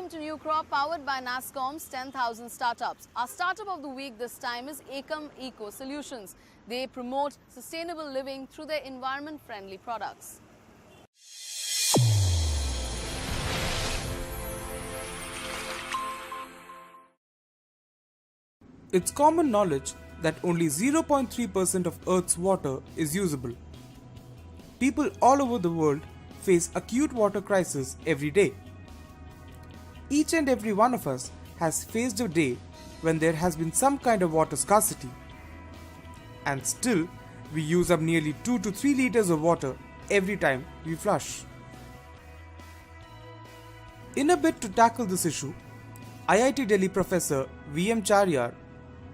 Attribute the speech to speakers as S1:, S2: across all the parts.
S1: welcome to NewCrop, powered by NASSCOM'S 10,000 startups. Our startup of the week this time is Ekam Eco Solutions. They promote sustainable living through their environment-friendly products.
S2: It's common knowledge that only 0.3% of Earth's water is usable. People all over the world face acute water crisis every day. Each and every one of us has faced a day when there has been some kind of water scarcity. And still, we use up nearly 2 to 3 liters of water every time we flush. In a bid to tackle this issue, IIT Delhi professor V.M. Charyar,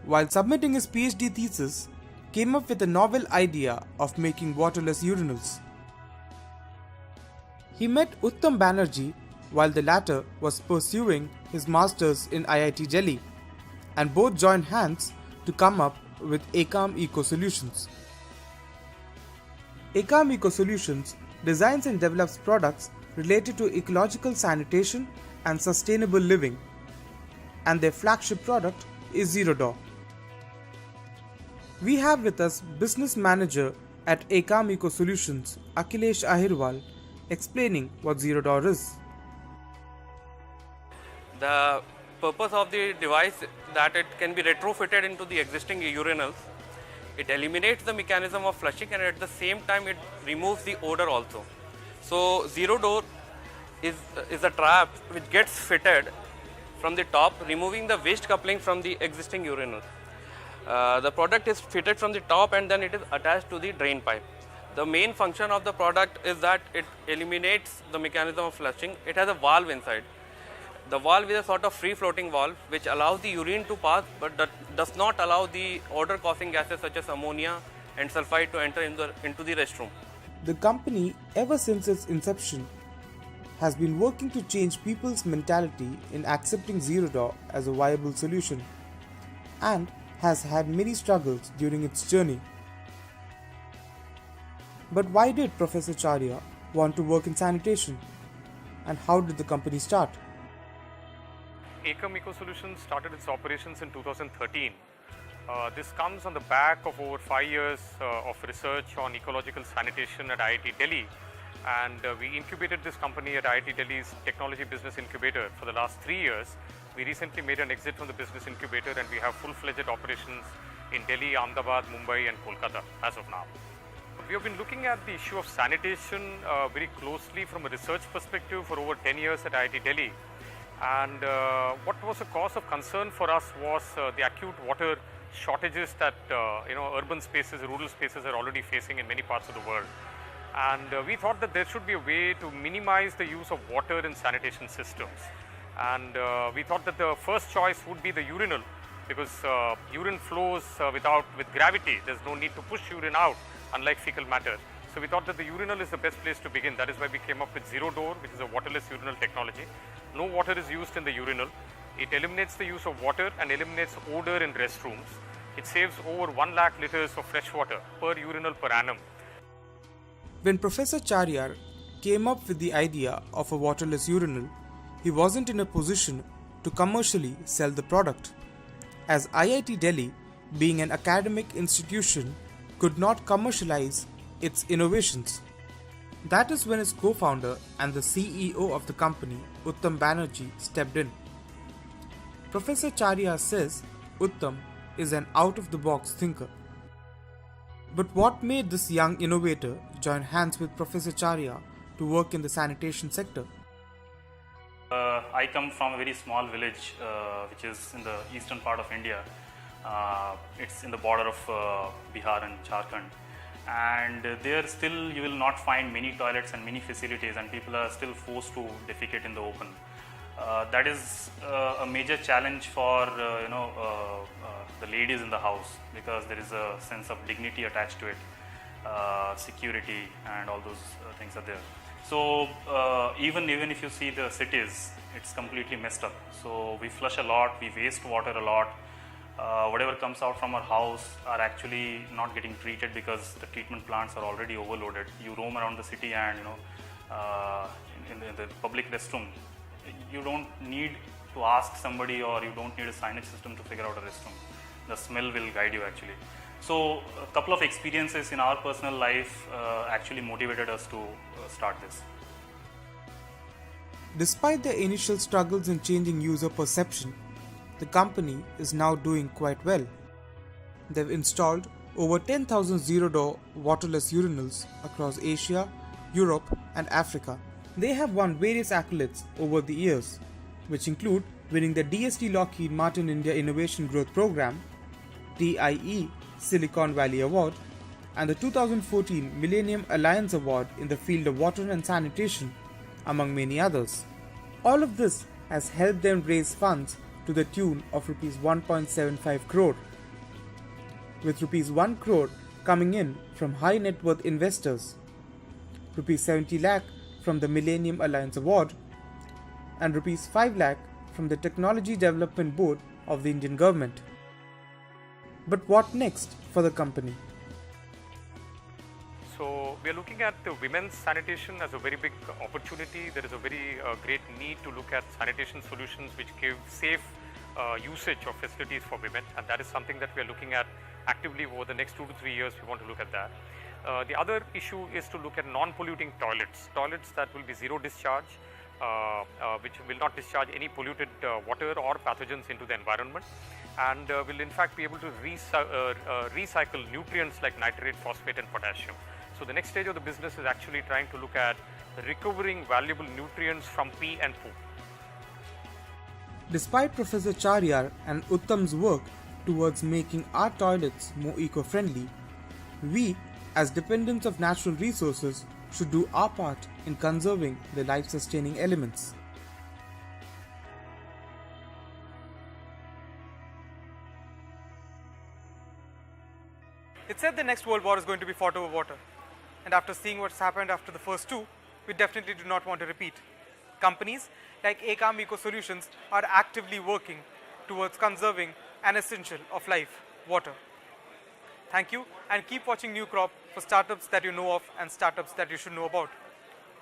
S2: while submitting his PhD thesis, came up with a novel idea of making waterless urinals. He met Uttam Banerjee while the latter was pursuing his masters in IIT Delhi, and both joined hands to come up with Ekam Eco Solutions. Ekam Eco Solutions designs and develops products related to ecological sanitation and sustainable living, and their flagship product is Zero Door. We have with us business manager at Ekam Eco Solutions, Akhilesh Ahirwal, explaining what Zero Door is.
S3: The purpose of the device that it can be retrofitted into the existing urinals. It eliminates the mechanism of flushing and at the same time it removes the odor also. So Zero Door is a trap which gets fitted from the top, removing the waste coupling from the existing urinal. The product is fitted from the top and then it is attached to the drain pipe. The main function of the product is that it eliminates the mechanism of flushing. It has a valve inside. The valve is a sort of free-floating valve which allows the urine to pass but does not allow the odor-causing gases such as ammonia and sulfide to enter into the restroom.
S2: The company, ever since its inception, has been working to change people's mentality in accepting Zero Door as a viable solution, and has had many struggles during its journey. But why did Professor Charyar want to work in sanitation? And how did the company start?
S4: Ekam Eco Solutions started its operations in 2013. This comes on the back of over 5 years of research on ecological sanitation at IIT Delhi, and we incubated this company at IIT Delhi's Technology Business Incubator for the last 3 years. We recently made an exit from the business incubator and we have full-fledged operations in Delhi, Ahmedabad, Mumbai and Kolkata as of now. We have been looking at the issue of sanitation very closely from a research perspective for over 10 years at IIT Delhi. And what was a cause of concern for us was the acute water shortages that urban spaces, rural spaces are already facing in many parts of the world. And we thought that there should be a way to minimize the use of water in sanitation systems. And we thought that the first choice would be the urinal, because urine flows with gravity. There's no need to push urine out, unlike fecal matter. So we thought that the urinal is the best place to begin. That is why we came up with Zero Door, which is a waterless urinal technology. No water is used in the urinal. It eliminates the use of water and eliminates odor in restrooms. It saves over 1 lakh liters of fresh water per urinal per annum.
S2: When Professor Charyar came up with the idea of a waterless urinal, he wasn't in a position to commercially sell the product, as IIT Delhi, being an academic institution, could not commercialize its innovations. That is when his co-founder and the CEO of the company, Uttam Banerjee, stepped in. Professor Charyar says Uttam is an out-of-the-box thinker. But what made this young innovator join hands with Professor Charyar to work in the sanitation sector?
S5: I come from a very small village which is in the eastern part of India. It's in the border of Bihar and Jharkhand. And there still you will not find many toilets and many facilities, and people are still forced to defecate in the open. That is a major challenge for the ladies in the house, because there is a sense of dignity attached to it, security and all those things are there. So even if you see the cities, it's completely messed up. So we flush a lot, we waste water a lot. Whatever comes out from our house are actually not getting treated because the treatment plants are already overloaded. You roam around the city and in the public restroom, you don't need to ask somebody, or you don't need a signage system to figure out a restroom. The smell will guide you actually. So a couple of experiences in our personal life actually motivated us to start this.
S2: Despite their initial struggles in changing user perception, the company is now doing quite well. They've installed over 10,000 zero-door waterless urinals across Asia, Europe and Africa. They have won various accolades over the years, which include winning the DST Lockheed Martin India Innovation Growth Program, TIE Silicon Valley Award, and the 2014 Millennium Alliance Award in the field of water and sanitation, among many others. All of this has helped them raise funds to the tune of Rs 1.75 crore, with Rs 1 crore coming in from high net worth investors, Rs 70 lakh from the Millennium Alliance Award, and Rs 5 lakh from the Technology Development Board of the Indian government. But what next for the company?
S4: So we are looking at the women's sanitation as a very big opportunity. There is a very great need to look at sanitation solutions which give safe usage of facilities for women, and that is something that we are looking at actively over the next 2 to 3 years. We want to look at that. The other issue is to look at non-polluting toilets that will be zero discharge, which will not discharge any polluted water or pathogens into the environment, and will in fact be able to recycle nutrients like nitrate, phosphate and potassium. So the next stage of the business is actually trying to look at recovering valuable nutrients from pee and poo.
S2: Despite Professor Charyar and Uttam's work towards making our toilets more eco-friendly, we, as dependents of natural resources, should do our part in conserving the life-sustaining elements.
S6: It's said the next world war is going to be fought over water, and after seeing what's happened after the first two, we definitely do not want to repeat. Companies like Ekam Eco Solutions are actively working towards conserving an essential of life, water. Thank you, and keep watching NewCrop for startups that you know of and startups that you should know about.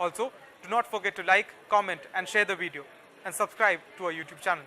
S6: Also, do not forget to like, comment and share the video, and subscribe to our YouTube channel.